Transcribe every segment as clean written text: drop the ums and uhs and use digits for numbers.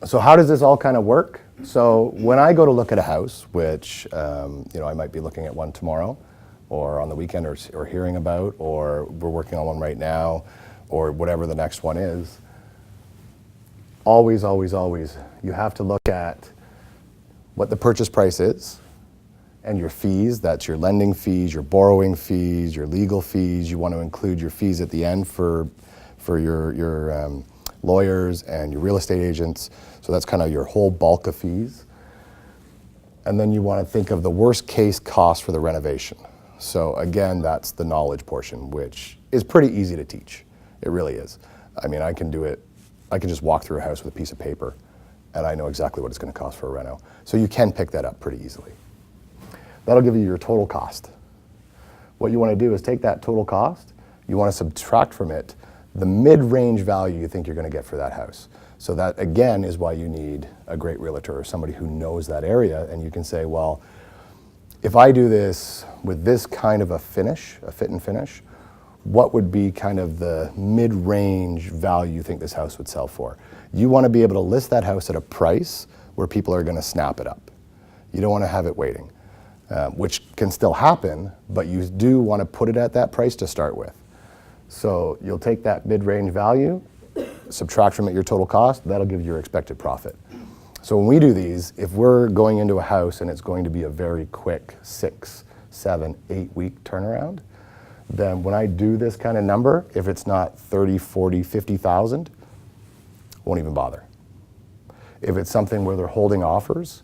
So how does this all kind of work? So when I go to look at a house, which I might be looking at one tomorrow, or on the weekend, or hearing about, or we're working on one right now, or whatever the next one is, always, you have to look at what the purchase price is, and your fees. That's your lending fees, your borrowing fees, your legal fees. You want to include your fees at the end for your lawyers and your real estate agents. So that's kind of your whole bulk of fees. And then you want to think of the worst case cost for the renovation. So again, that's the knowledge portion, which is pretty easy to teach. It really is. I mean, I can do it. I can just walk through a house with a piece of paper and I know exactly what it's going to cost for a reno. So you can pick that up pretty easily. That'll give you your total cost. What you want to do is take that total cost, you want to subtract from it the mid-range value you think you're going to get for that house. So that, again, is why you need a great realtor or somebody who knows that area, and you can say, well, if I do this with this kind of a finish, a fit and finish, what would be kind of the mid-range value you think this house would sell for? You want to be able to list that house at a price where people are going to snap it up. You don't want to have it waiting, which can still happen, but you do want to put it at that price to start with. So you'll take that mid-range value, subtract from it your total cost, that'll give you your expected profit. So when we do these, if we're going into a house and it's going to be a very quick 6, 7, 8 week turnaround, then when I do this kind of number, if it's not 30, 40, 50,000, won't even bother. If it's something where they're holding offers,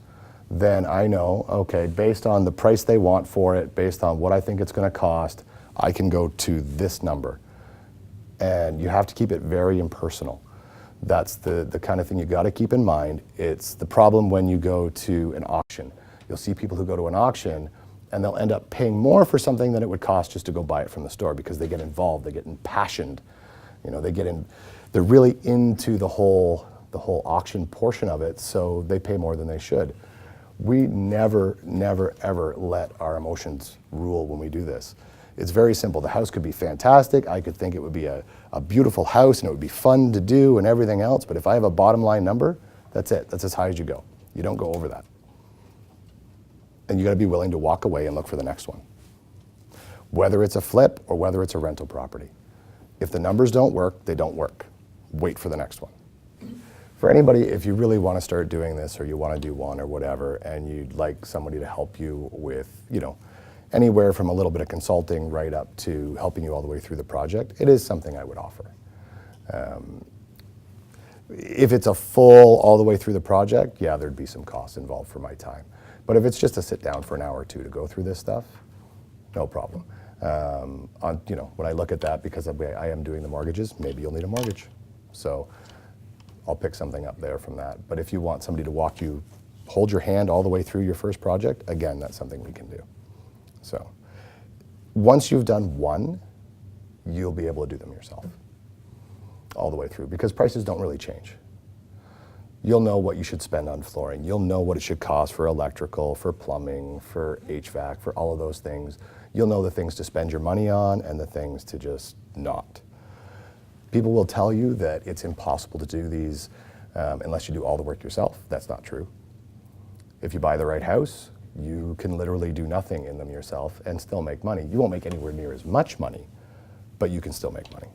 then I know, okay, based on the price they want for it, based on what I think it's going to cost, I can go to this number. And you have to keep it very impersonal. That's the kind of thing you got to keep in mind. It's the problem when you go to an auction. You'll see people who go to an auction and they'll end up paying more for something than it would cost just to go buy it from the store because they get involved, they get impassioned. You know, they're really into the whole auction portion of it, so they pay more than they should. We never, ever let our emotions rule when we do this. It's very simple. The house could be fantastic. I could think it would be a beautiful house and it would be fun to do and everything else, but if I have a bottom line number, that's it. That's as high as you go. You don't go over that. And you got to be willing to walk away and look for the next one. Whether it's a flip or whether it's a rental property. If the numbers don't work, they don't work. Wait for the next one. For anybody, if you really want to start doing this or you want to do one or whatever, and you'd like somebody to help you with, anywhere from a little bit of consulting right up to helping you all the way through the project, it is something I would offer. If it's a full all the way through the project, yeah, there'd be some costs involved for my time. But if it's just a sit down for an hour or two to go through this stuff, no problem. When I look at that, because I am doing the mortgages, maybe you'll need a mortgage. So I'll pick something up there from that. But if you want somebody to hold your hand all the way through your first project, again, that's something we can do. So once you've done one, you'll be able to do them yourself all the way through because prices don't really change. You'll know what you should spend on flooring. You'll know what it should cost for electrical, for plumbing, for HVAC, for all of those things. You'll know the things to spend your money on and the things to just not. People will tell you that it's impossible to do these unless you do all the work yourself. That's not true. If you buy the right house, you can literally do nothing in them yourself and still make money. You won't make anywhere near as much money, but you can still make money.